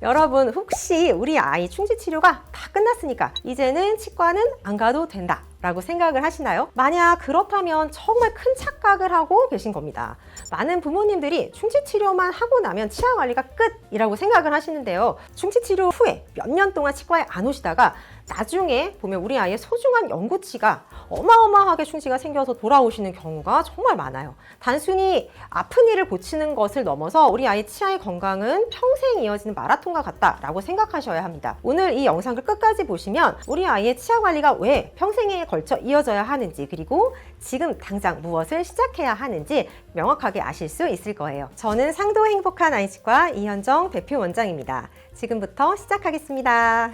여러분, 혹시 우리 아이 충치 치료가 다 끝났으니까 이제는 치과는 안 가도 된다 라고 생각을 하시나요? 만약 그렇다면 정말 큰 착각을 하고 계신 겁니다. 많은 부모님들이 충치 치료만 하고 나면 치아 관리가 끝이라고 생각을 하시는데요. 충치 치료 후에 몇 년 동안 치과에 안 오시다가 나중에 보면 우리 아이의 소중한 연구치가 어마어마하게 충치가 생겨서 돌아오시는 경우가 정말 많아요. 단순히 아픈 이를 고치는 것을 넘어서 우리 아이 치아의 건강은 평생 이어지는 마라톤과 같다라고 생각하셔야 합니다. 오늘 이 영상을 끝까지 보시면 우리 아이의 치아 관리가 왜 평생에 걸쳐 이어져야 하는지, 그리고 지금 당장 무엇을 시작해야 하는지 명확하게 아실 수 있을 거예요. 저는 상도 행복한 아이치과 이현정 대표 원장입니다. 지금부터 시작하겠습니다.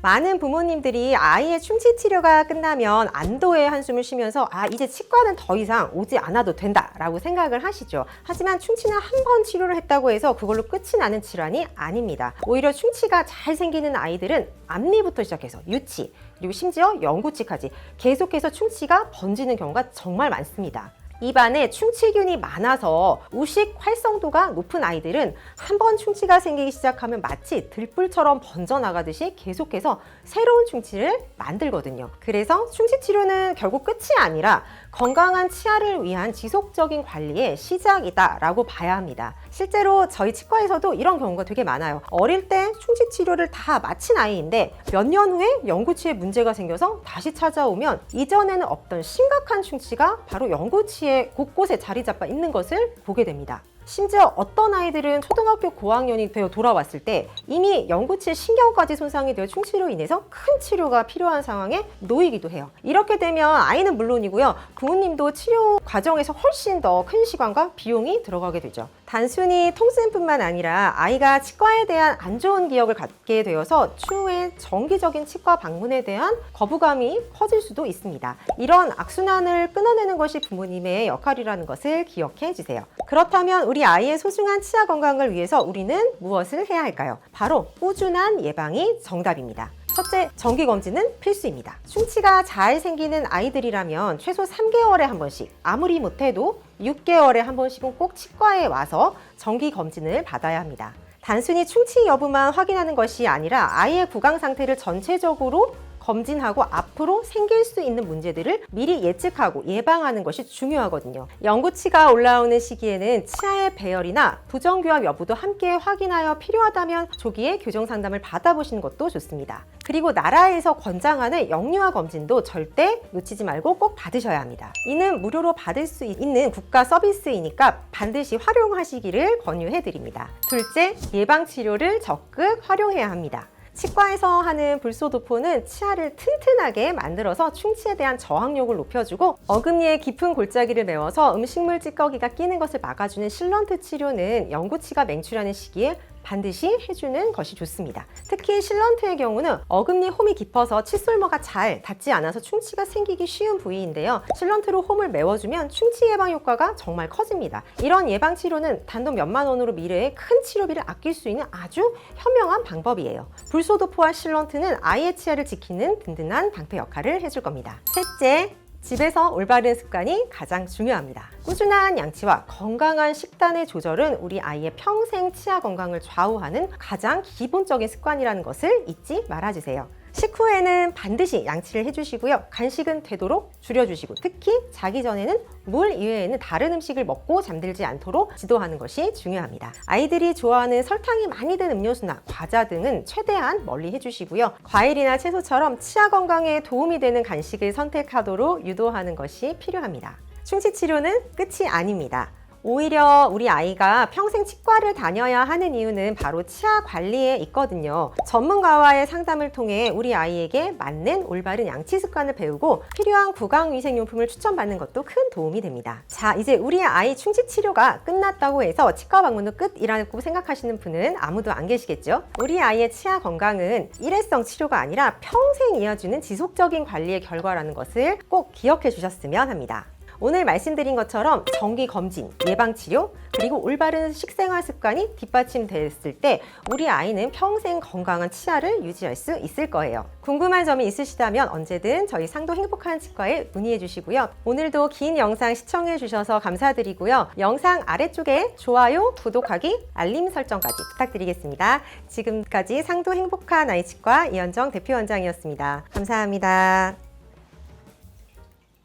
많은 부모님들이 아이의 충치 치료가 끝나면 안도의 한숨을 쉬면서 이제 치과는 더 이상 오지 않아도 된다 라고 생각을 하시죠. 하지만 충치는 한 번 치료를 했다고 해서 그걸로 끝이 나는 질환이 아닙니다. 오히려 충치가 잘 생기는 아이들은 앞니부터 시작해서 유치, 그리고 심지어 영구치까지 계속해서 충치가 번지는 경우가 정말 많습니다. 입안에 충치균이 많아서 우식 활성도가 높은 아이들은 한 번 충치가 생기기 시작하면 마치 들불처럼 번져나가듯이 계속해서 새로운 충치를 만들거든요. 그래서 충치 치료는 결국 끝이 아니라 건강한 치아를 위한 지속적인 관리의 시작이다라고 봐야 합니다. 실제로 저희 치과에서도 이런 경우가 되게 많아요. 어릴 때 충치 치료를 다 마친 아이인데 몇 년 후에 영구치에 문제가 생겨서 다시 찾아오면 이전에는 없던 심각한 충치가 바로 영구치에 곳곳에 자리 잡아 있는 것을 보게 됩니다. 심지어 어떤 아이들은 초등학교 고학년이 되어 돌아왔을 때 이미 영구치의 신경까지 손상이 되어 충치로 인해서 큰 치료가 필요한 상황에 놓이기도 해요. 이렇게 되면 아이는 물론이고요, 부모님도 치료 과정에서 훨씬 더 큰 시간과 비용이 들어가게 되죠. 단순히 통증뿐만 아니라 아이가 치과에 대한 안 좋은 기억을 갖게 되어서 추후에 정기적인 치과 방문에 대한 거부감이 커질 수도 있습니다. 이런 악순환을 끊어내는 것이 부모님의 역할이라는 것을 기억해 주세요. 그렇다면 우리 아이의 소중한 치아 건강을 위해서 우리는 무엇을 해야 할까요? 바로 꾸준한 예방이 정답입니다. 첫째, 정기검진은 필수입니다. 충치가 잘 생기는 아이들이라면 최소 3개월에 한 번씩, 아무리 못해도 6개월에 한 번씩은 꼭 치과에 와서 정기검진을 받아야 합니다. 단순히 충치 여부만 확인하는 것이 아니라 아이의 구강 상태를 전체적으로 검진하고 앞으로 생길 수 있는 문제들을 미리 예측하고 예방하는 것이 중요하거든요. 영구치가 올라오는 시기에는 치아의 배열이나 부정교합 여부도 함께 확인하여 필요하다면 조기에 교정 상담을 받아보시는 것도 좋습니다. 그리고 나라에서 권장하는 영유아 검진도 절대 놓치지 말고 꼭 받으셔야 합니다. 이는 무료로 받을 수 있는 국가 서비스이니까 반드시 활용하시기를 권유해드립니다. 둘째, 예방치료를 적극 활용해야 합니다. 치과에서 하는 불소도포는 치아를 튼튼하게 만들어서 충치에 대한 저항력을 높여주고 어금니에 깊은 골짜기를 메워서 음식물 찌꺼기가 끼는 것을 막아주는 실런트 치료는 영구치가 맹출하는 시기에 반드시 해주는 것이 좋습니다. 특히 실런트의 경우는 어금니 홈이 깊어서 칫솔모가 잘 닿지 않아서 충치가 생기기 쉬운 부위인데요. 실런트로 홈을 메워주면 충치 예방 효과가 정말 커집니다. 이런 예방 치료는 단돈 몇만 원으로 미래에 큰 치료비를 아낄 수 있는 아주 현명한 방법이에요. 불소도포와 실런트는 아이의 치아를 지키는 든든한 방패 역할을 해줄 겁니다. 셋째, 집에서 올바른 습관이 가장 중요합니다. 꾸준한 양치와 건강한 식단의 조절은 우리 아이의 평생 치아 건강을 좌우하는 가장 기본적인 습관이라는 것을 잊지 말아주세요. 식후에는 반드시 양치를 해주시고요. 간식은 되도록 줄여주시고 특히 자기 전에는 물 이외에는 다른 음식을 먹고 잠들지 않도록 지도하는 것이 중요합니다. 아이들이 좋아하는 설탕이 많이 든 음료수나 과자 등은 최대한 멀리 해주시고요. 과일이나 채소처럼 치아 건강에 도움이 되는 간식을 선택하도록 유도하는 것이 필요합니다. 충치 치료는 끝이 아닙니다. 오히려 우리 아이가 평생 치과를 다녀야 하는 이유는 바로 치아 관리에 있거든요. 전문가와의 상담을 통해 우리 아이에게 맞는 올바른 양치 습관을 배우고 필요한 구강위생용품을 추천받는 것도 큰 도움이 됩니다. 자, 이제 우리 아이 충치 치료가 끝났다고 해서 치과 방문도 끝이라고 생각하시는 분은 아무도 안 계시겠죠? 우리 아이의 치아 건강은 일회성 치료가 아니라 평생 이어지는 지속적인 관리의 결과라는 것을 꼭 기억해 주셨으면 합니다. 오늘 말씀드린 것처럼 정기 검진, 예방 치료, 그리고 올바른 식생활 습관이 뒷받침됐을 때 우리 아이는 평생 건강한 치아를 유지할 수 있을 거예요. 궁금한 점이 있으시다면 언제든 저희 상도 행복한 치과에 문의해 주시고요. 오늘도 긴 영상 시청해 주셔서 감사드리고요. 영상 아래쪽에 좋아요, 구독하기, 알림 설정까지 부탁드리겠습니다. 지금까지 상도 행복한 아이치과 이현정 대표원장이었습니다. 감사합니다.